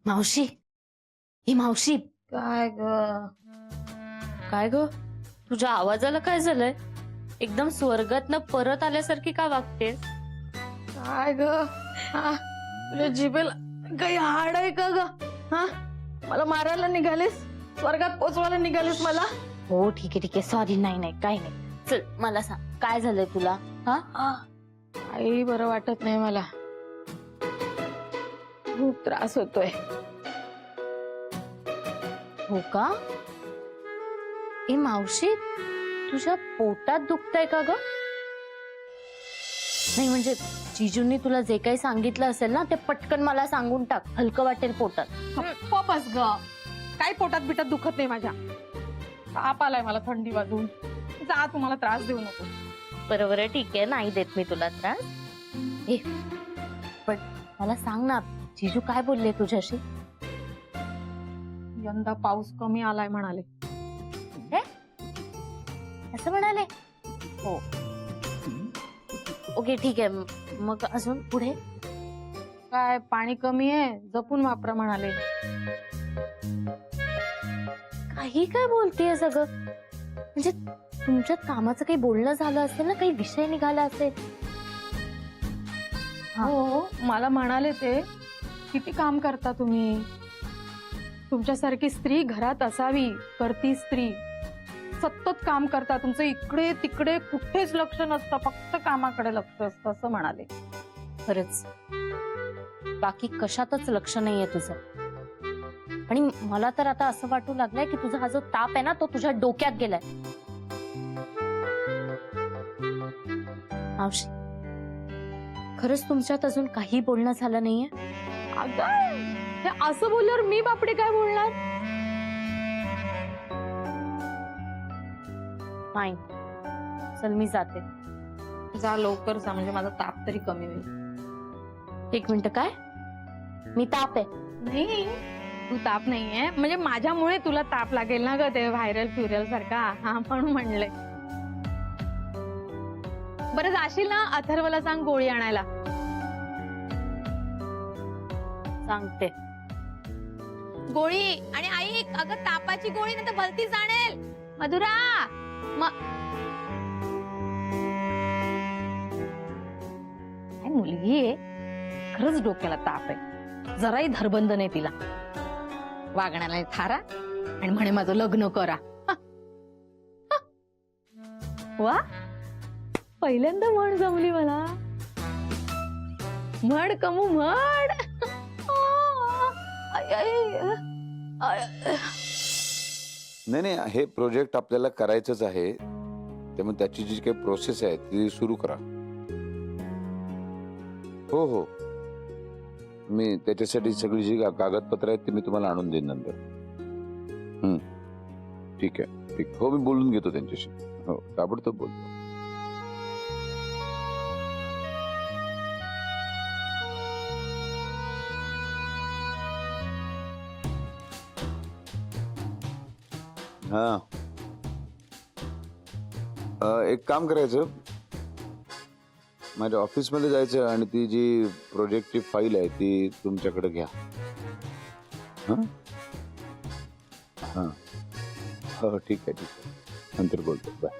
मावशी, ही मावशी. काय ग? काय ग, तुझ्या आवाजाला काय झालंय? एकदम स्वर्गातनं परत आल्यासारखी का वागतेस? काय ग? हा, तुझ्या जिभेला काही हाड आहे का ग? हा, मला मारायला निघालीस? स्वर्गात पोचवायला निघालीस मला? हो ठीक आहे सॉरी. नाही नाही काही नाही. चल मला सांग काय झालंय तुला? हा, काही बरं वाटत नाही मला. खूप त्रास होतोय. हो का? ए मावशी, तुझ्या पोटात दुखतंय का ग? नाही म्हणजे जिजूंनी तुला जे काही सांगितलं असेल ना ते पटकन मला सांगून टाक, हलकं वाटेल पोटात. पपस ग, काही पोटात बिटात दुखत नाही माझ्या. ताप आलाय मला थंडी वाजून. जा, तुम्हाला त्रास देऊ नको. बरोबर आहे, ठीक आहे, नाही देत मी तुला त्रास. ए पण मला सांग ना, जिजू काय बोलले तुझ्याशी? यंदा पाऊस कमी आलाय म्हणाले. असं म्हणाले? हो ओके ठीक आहे. मग अजून पुढे? काय पाणी कमी आहे, जपून वापरा म्हणाले. काही काय बोलतेय सगळं? म्हणजे तुमच्यात कामाचं काही बोलणं झालं असेल ना, काही विषय निघाला असेल. हो, मला म्हणाले ते, किती काम करता तुम्ही? तुमच्यासारखी स्त्री घरात असावी, करती स्त्री. सतत काम करता, तुमचं इकडे तिकडे कुठेच लक्ष नसतं, फक्त कामाकडे लक्ष असतं, असं म्हणाले. खरंच बाकी कशातच लक्ष नाहीये तुझं. आणि मला तर आता असं वाटू लागलंय की तुझा हा जो ताप आहे ना तो तुझ्या डोक्यात गेलाय. मावशी, खरंच तुमच्यात अजून काही बोलणं झालं नाहीये? अगं, हे असं बोलल्यावर मी बापडे काय बोलणार? नाही, चल मी जाते. जा लवकर जा, म्हणजे माझा ताप तरी कमी होईल. एक मिनिट, काय? मी ताप आहे? नाही, तू ताप नाहीये, म्हणजे माझ्यामुळे तुला ताप लागेल ना ग, ते व्हायरल फ्युरल सारखा. हा, म्हणून म्हणले. बरं जाशील ना, अथर्वला सांग गोळी आणायला. सांगते. गोळी आणि आई, अगं तापाची गोळी नाही तर भलती जाणेल. मधुरा, मुलगी आहे, खरंच डोक्याला ताप आहे. जराही धरबंद नाही तिला. वागण्याला थारा आणि म्हणे माझं लग्न करा. वा, पहिल्यांदा म्हण जमली मला. म्हण कमू म्हण. नाही नाही, हे प्रोजेक्ट आपल्याला करायचंच आहे, त्यामुळे त्याची जी काही प्रोसेस आहे ती सुरू करा. हो हो, मी त्याच्यासाठी सगळी जी कागदपत्र आहेत ती मी तुम्हाला आणून देईन नंतर. ठीक आहे, ठीक. हो, मी बोलून घेतो त्यांच्याशी. हो, ताबडतोब बोलतो. हा, एक काम करायचं, माझ्या ऑफिसमध्ये जायचं आणि ती जी प्रोजेक्टची फाईल आहे ती तुमच्याकडे घ्या. हां हां, हो ठीक आहे, ठीक आहे, नंतर बोलतो. बाय.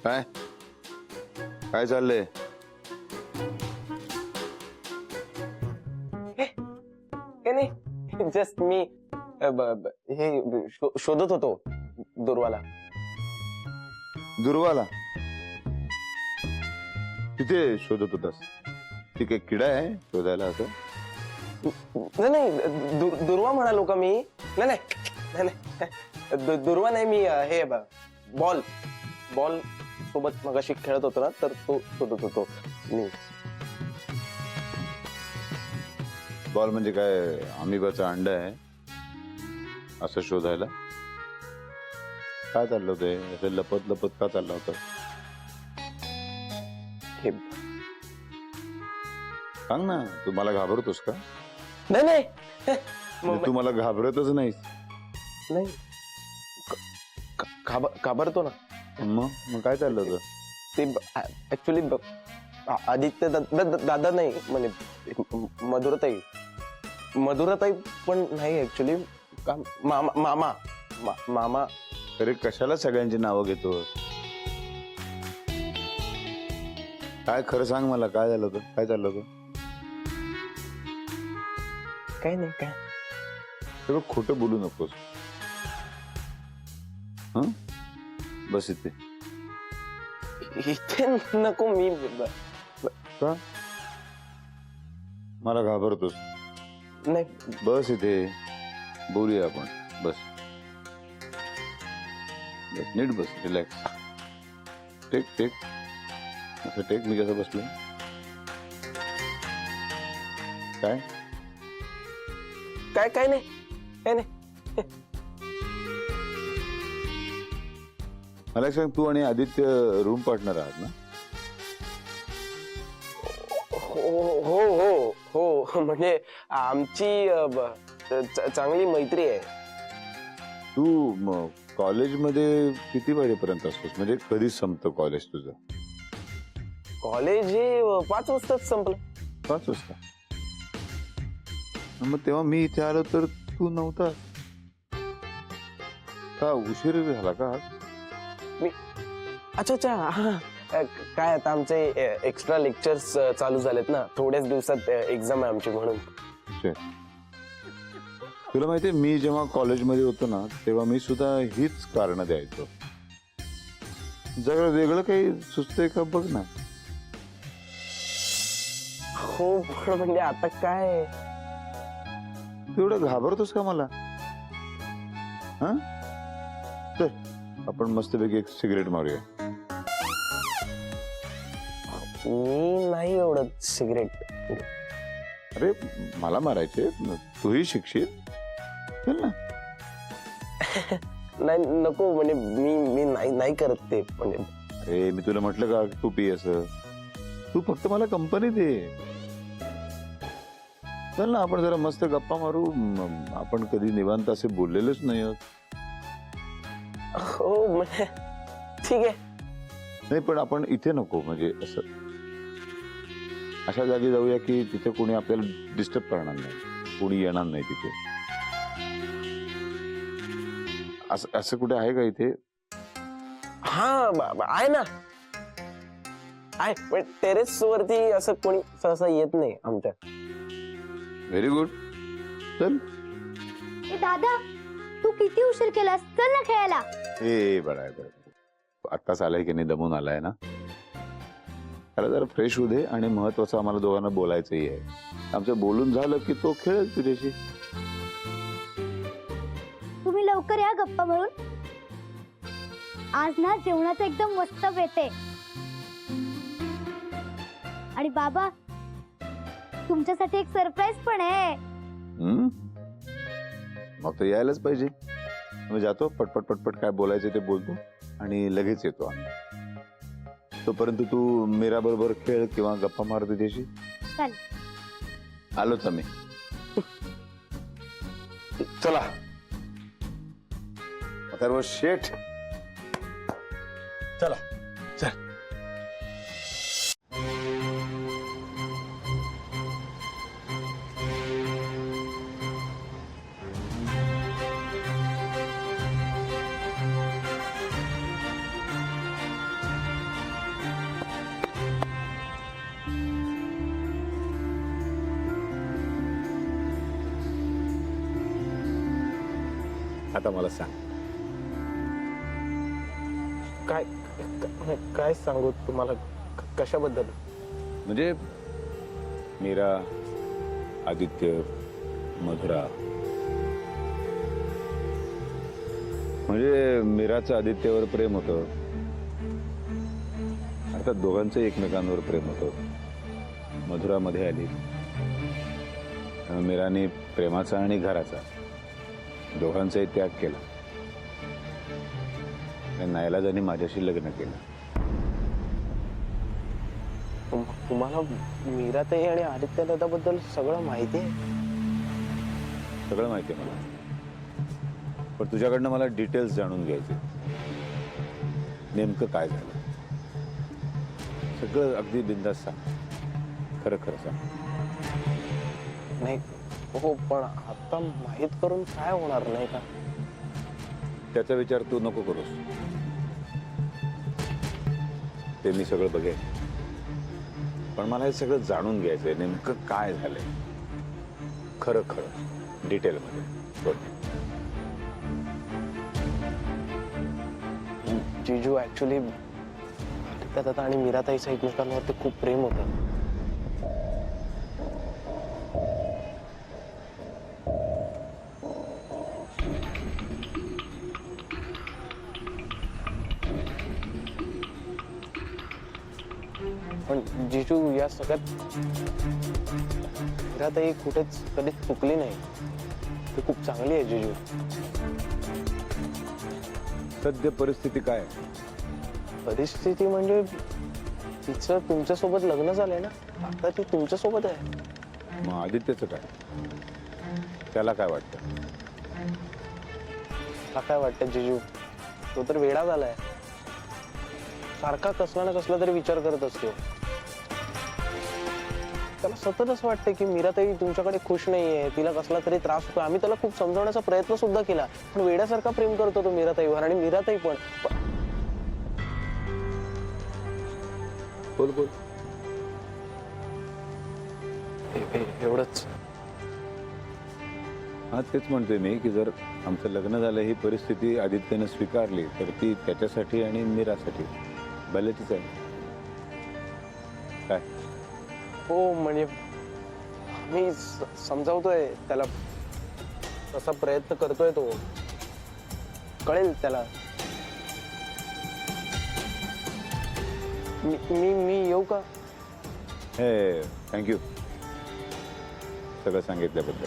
काय काय चाललंय? नाही, जस्ट मी हे शोधत होतो दुर्वाला. दुर्वाला? तिथे शोधत होतास? ती काही किडा आहे शोधायला असं? नाही नाही, दुर्वा म्हणालो का मी? नाही नाही नाही, दुर्वा नाही, मी हे बॉल सोबत मगाशी खेळत होतो ना, तर तो शोधत होतो मी. बॉल म्हणजे काय, अमिबाचा अंडा आहे असं शोधायला? काय चाललं होते असं लपत लपत का चाललं होतं? हे सांग ना, तू मला घाबरतोस का? नाही नाही, म्हणजे तू मला घाबरतच नाहीस? नाही, घाबरतो ना. मग काय चाललं होतं? ते ऍक्च्युली आदित्य दादा नाही, म्हणजे मधुरताई. मधुराताई पण नाही ऍक्च्युली. मामा मामा मामा. अरे कशाला सगळ्यांची नावं घेतो? काय खरं सांग मला, काय झालं होतं, काय चाललं होतं? काय नाही काय. सगळं खोटं बोलू नकोस. हं? बस इथे. इथे नको मी. का? मला घाबरतोस? नाही बस इथे, बोलूया आपण. बस बस, नीट बस, रिलॅक्स. टेक टेक, असं टेक. मी कसं बसलो? काय काय काय नाही काय नाही. मला एक सांग, तू आणि आदित्य रूम पार्टनर आहात ना? हो हो हो हो म्हणजे आमची चांगली मैत्री आहे. तू कॉलेजमध्ये किती वाजेपर्यंत असतोस? म्हणजे कधी संपतं कॉलेज तुझं? कॉलेज हे 5 वाजताच संपलं. 5 वाजता? मग तेव्हा मी इथे आलो तर तू नव्हता का? उशीर झाला का आज? अच्छा अच्छा हा. काय आता आमचे एक्स्ट्रा लेक्चर्स चालू झालेत ना, थोड्याच दिवसात एक्झाम आहे आमची म्हणून. तुला माहितीये, मी जेव्हा कॉलेजमध्ये होतो ना, तेव्हा मी सुद्धा हीच कारण द्यायचो. जरा वेगळं काही सुचतंय का बघ ना. हो पण म्हणजे आता काय. तू एवढं घाबरतोस का मला? हा, चल आपण मस्तपैकी एक सिगरेट मारूया. मी नाही एवढं सिगरेट. अरे मला मारायचे, तूही शिकशील. चल ना. नाही नको म्हणजे मी नाही करत ते म्हणजे. अरे मी तुला म्हटलं का तू पी असं? तू फक्त मला कंपनी दे. चल ना, आपण जरा मस्त गप्पा मारू. आपण कधी निवांत असे बोललेलोच नाही आहोत. हो म्हणजे ठीक आहे. नाही पण आपण इथे नको, म्हणजे असं अशा जागी जाऊया की तिथे कोणी आपल्याला डिस्टर्ब करणार नाही, कोणी येणार नाही तिथे. असं कुठे आहे का इथे? हा आहे ना, आहे पण टेरेस वरती असं कोणी सहसा येत नाही आमच्या. Very good. चल. ए दादा, तू किती उशीर केलास? चल ना खेळायला. ए बरं आहे, आत्ताच आलाय की नाही, दमून आलाय ना. त्याला जरा फ्रेश होऊ दे. आणि महत्वाचं आम्हाला दोघांना बोलायचंही आहे. आमचं बोलून झालं की तो खेळेल तुझ्याशी. तुम्ही लवकर या गप्पा म्हणून. आज ना जेवणाचं एकदम मस्त बेते. आणि बाबा, तुमच्यासाठी एक सरप्राईज पण आहे. मग तो यायलाच पाहिजे. मी जातो, पटपट पटपट काय बोलायचं ते बोलतो आणि लगेच येतो आम्ही. तोपर्यंत तू मीरा बरोबर खेळ किंवा गप्पा मार तुझ्याशी. चालेल. आलोच आम्ही. चला अथर्व शेठ, चला चल. आता मला सांग, काय काय सांगू तुम्हाला कशाबद्दल? म्हणजे मीरा, आदित्य, मधुरा. म्हणजे मीराचं आदित्यवर प्रेम होतं, अर्थात दोघांचं एकमेकांवर प्रेम होतं. मधुरा मध्ये आली. मीराने प्रेमाचा आणि घराचा दोघांचाही त्याग केला. नाईलाजाने माझ्याशी लग्न केलं. तुम्हाला मीराताई आणि आदित्य दादाबद्दल सगळं माहिती आहे? सगळं माहिती आहे मला, पण तुझ्याकडनं मला डिटेल्स जाणून घ्यायचे. नेमकं काय झालं सगळं अगदी बिनधास्त सांग. खरं खरं सांग. नाही हो पण आता माहित करून काय होणार नाही का? त्याचा विचार तू नको करूस. ते मी सगळं बघेन, पण मला हे सगळं जाणून घ्यायचंय, नेमकं काय झालंय खरं खरं डिटेलमध्ये. बोल. जिजू ऍक्च्युली दादा आणि मीराताईचं एकमेकांवरती खूप प्रेम होतं. पण जिजू या सगळ्यात मीराताई कुठेच कधी चुकली नाही. ती खूप चांगली आहे जिजू. सध्या परिस्थिती काय आहे? परिस्थिती म्हणजे तिचं तुमच्यासोबत लग्न झालंय ना, आता ती तुमच्यासोबत आहे. मग आदित्यचं काय? त्याला काय वाटतं? मला काय वाटतं जिजू, तो तर वेडा झालाय. सारखा कसला ना कसला तरी विचार करत असतो. त्याला सतत असं वाटतं की मीराताई तुमच्याकडे खुश नाहीये, तिला कसला तरी त्रास होतो. आम्ही त्याला खूप समजावण्याचा प्रयत्न सुद्धा केला, पण वेड्यासारखा प्रेम करतो तो मीराताईवर. आणि मीराताई पण बोल बोल. एवढंच. हा तेच म्हणतोय मी की जर आमचं लग्न झालं ही परिस्थिती आदित्यनं स्वीकारली तर ती त्याच्यासाठी आणि मीरासाठी भल्याचीच आहे. काय? हो म्हणजे मी समजावतोय त्याला, तसा प्रयत्न करतोय तो. कळेल त्याला. मी येऊ का? हे थँक्यू सगळं सांगितल्याबद्दल.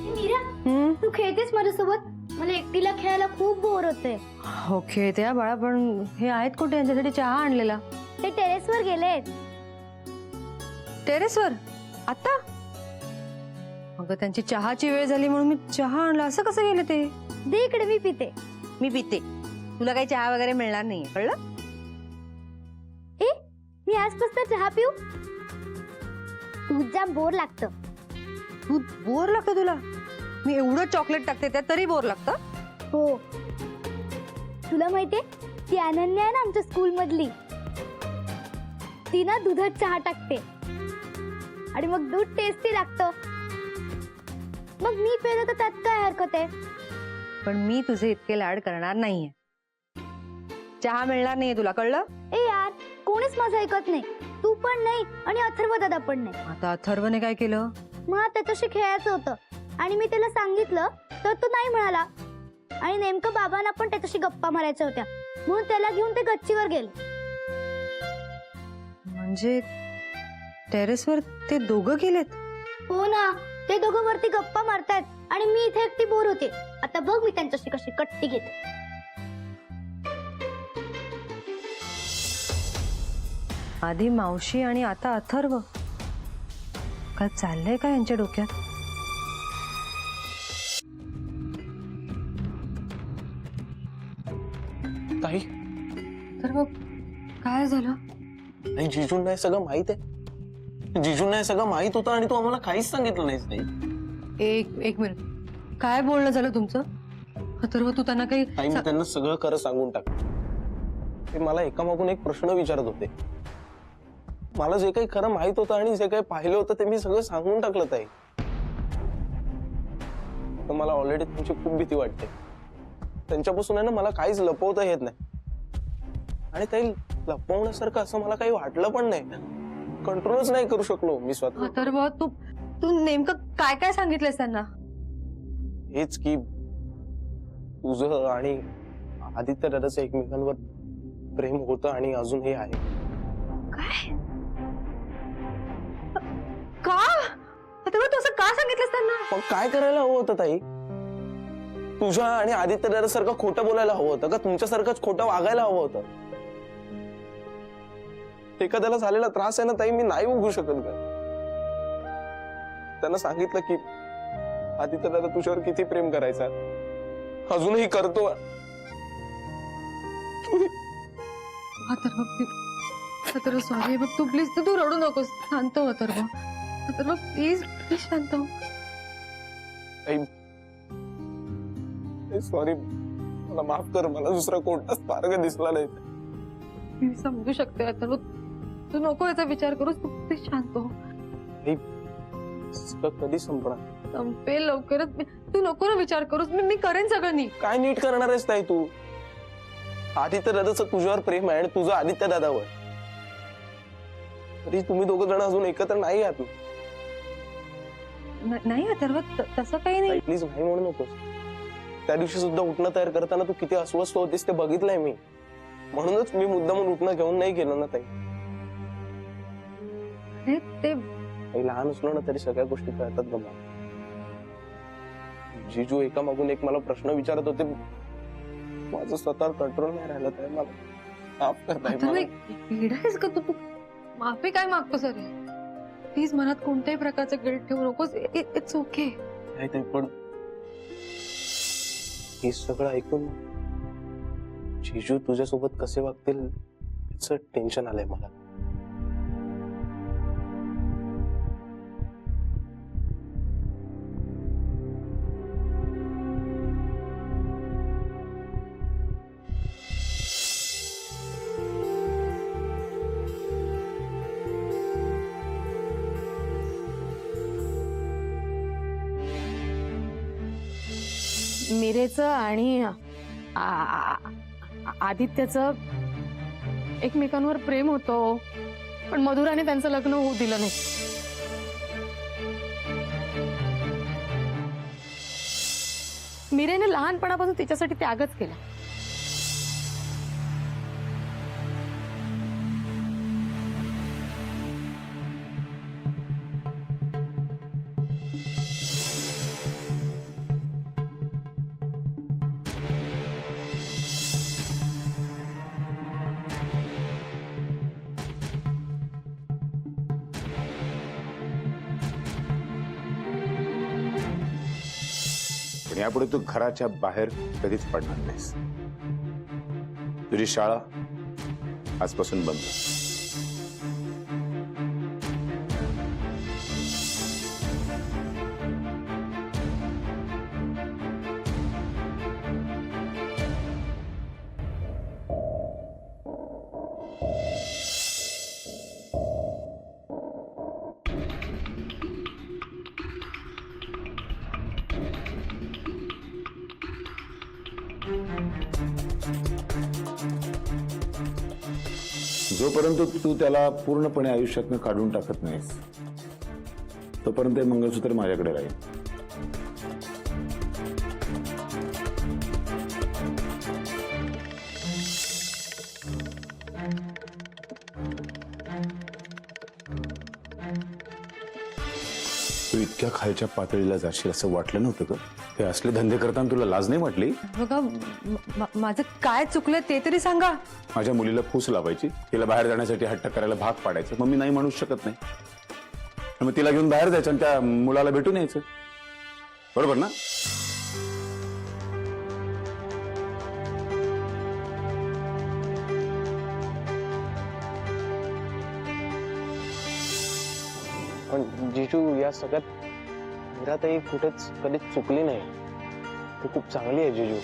मीरा, तू खेळतेस माझ्यासोबत? मला एकटीला खेळायला खूप बोर होते. हो खेळते हा बाळा, पण हे आहेत कुठे? यांच्यासाठी चहा आणलेला. ते टेरेसवर गेलेत. टेरेसवर? आता? अगं त्यांची चहाची वेळ झाली म्हणून मी चहा आणला. असं कसं गेले ते? दे इकडे, मी पिते. मी पिते. तुला काही चहा वगैरे मिळणार नाहीये, कळलं? ए, मी आजपासून चहा पिऊ? दूध जाम बोर लागतं. दूध बोर लागतं तुला? मी एवढं चॉकलेट टाकते त्यात तरी बोर लागतं? हो. तुला माहितीये ती अनन्या आहे ना आमच्या स्कूल मधली, ती ना दुधात चहा टाकते आणि मग दूध टेस्टी लागतं. मग मी पिलं तर त्यात काय हरकत आहे? पण मी तुझे इतके लाड करणार नाहीये. चहा मिळणार नाहीये तुला, कळलं? ए यार, कोणीच माझं ऐकत नाही. तू पण नाही आणि अथर्व दादा पण नाही. आता अथर्वने काय केलं? मला त्याच्याशी खेळायचं होतं आणि मी त्याला सांगितलं तर तो नाही म्हणाला. आणि नेमकं बाबांना पण त्याच्याशी गप्पा मारायच्या होत्या म्हणून त्याला घेऊन ते गच्चीवर गेले. म्हणजे टेरेसवर ते दोघं गेलेत? हो ना, ते दोघं वरती गप्पा मारतायत आणि मी इथे एकटी बोर होते. आता बघ मी त्यांच्याशी कशी कट्टी घेते. आधी मावशी आणि आता अथर्व. काय चाललंय का यांच्या डोक्यात? ताई, अथर्व काय झालं? नाही जिजूंना हे सगळं माहित आहे. जिजूंना हे सगळं माहित होतं आणि तू आम्हाला काहीच सांगितलं नाहीस ताई. एक मिनिट, काय बोलणं झालं तुमचं? अथर्व तू त्यांना काही ताई, मी त्यांना सगळं खरं सांगून टाकलं. ते मला एकामागून एक प्रश्न विचारत होते. मला जे काही खरं माहित होतं आणि जे काही पाहिलं होतं ते मी सगळं सांगून टाकलं ताई. तर मला ऑलरेडी तुमची खूप भीती वाटते. त्यांच्यापासून आहे ना मला काहीच लपवता येत नाही. आणि ताई, लपवण्यासारखं असं मला काही वाटलं पण नाही. कंट्रोलच नाही करू शकलो मी स्वतः. अथर्व तू नेमकं काय काय सांगितलंस त्यांना? हेच की तुझं आणि आदित्य दादाचं एकमेकांवर प्रेम होतं आणि अजूनही आहे. काय? का? अथर्व तू असं का सांगितलंस त्यांना? पण काय करायला हवं होतं ताई? तुझ्या आणि आदित्य दादासारखं खोटं बोलायला हवं होतं का? तुमच्यासारखंच खोटं वागायला हवं होतं? एखाद्याला झालेला त्रास आहे ना ताई, मी नाही उगू शकत का? त्यांना सांगितलं की आदित्य दादा तुझ्यावर किती प्रेम करायचा, अजूनही करतो. अथर्व सॉरी बघ, तू प्लीज तू रडू नकोस, शांत हो अथर्व. अथर्व प्लीज प्लीज शांत हो. सॉरी, मला माफ कर. मला दुसरा कोणताच मार्ग दिसला नाही. मी समजू शकते अथर्व, तू नको याचा विचार करूस, तू प्लीज शांत हो. कधी संपणार? संपेल लवकरच. तू नको ना विचार करूस, मी करेन सगळं नीट. काय नीट करणार आहेस ताई तू? आदित्य दादाचं तुझ्यावर प्रेम आहे आणि तुझं आदित्य दादावर. तरी तुम्ही दोघं जण अजून एकत्र नाही आहात. नाही अथर्व, तसं काही नाही. प्लीज नाही म्हणू नकोस. त्या दिवशी सुद्धा उठणं तयार करताना तू किती अस्वस्थ होतीस ते बघितलंय मी. म्हणूनच मी मुद्दामून उठणं घेऊन नाही गेलो ना ताई. ते लहान असलो ना तरी सगळ्या गोष्टी कळतात ग मला. जिजू एका मागून एक मला प्रश्न विचारत होते, माझं स्वतः कंट्रोल नाही राहिलं. तर मला माफ करताय. येडायस का तू? माफी काय मागतोस अरे? प्लीज मनात कोणत्याही प्रकारचं गिल्ट ठेवू नकोस. It's okay. नाही ताई, पण हे सगळं ऐकून जिजू तुझ्यासोबत कसे वागतील याचं टेन्शन आलंय मला. मिरेचं आणि आदित्यचं एकमेकांवर प्रेम होतं, पण मधुराने त्यांचं लग्न होऊ दिलं नाही. मिरेने लहानपणापासून तिच्यासाठी त्यागच केला. पण यापुढे तू घराच्या बाहेर कधीच पडणार नाहीस. तुझी शाळा आजपासून बंद. जोपर्यंत तू त्याला पूर्णपणे आयुष्यातनं काढून टाकत नाहीस तोपर्यंत हे मंगळसूत्र माझ्याकडे राहील. तू इतक्या खालच्या पातळीला जाशील असं वाटलं नव्हतं का? हे असले धंदे करताना तुला लाज नाही वाटली? बघा, माझं काय चुकलं ते तरी सांगा. माझ्या मुलीला फूस लावायची, तिला बाहेर जाण्यासाठी हट्ट करायला भाग पाडायचं, मग मी नाही म्हणूच शकत नाही. मग तिला घेऊन बाहेर जायचं आणि त्या मुलाला भेटून यायचं. बरोबर ना? पण जिजू, या सगळ्यात मीराताई कुठेच कधीच चुकली नाही. ती खूप चांगली आहे जिजू.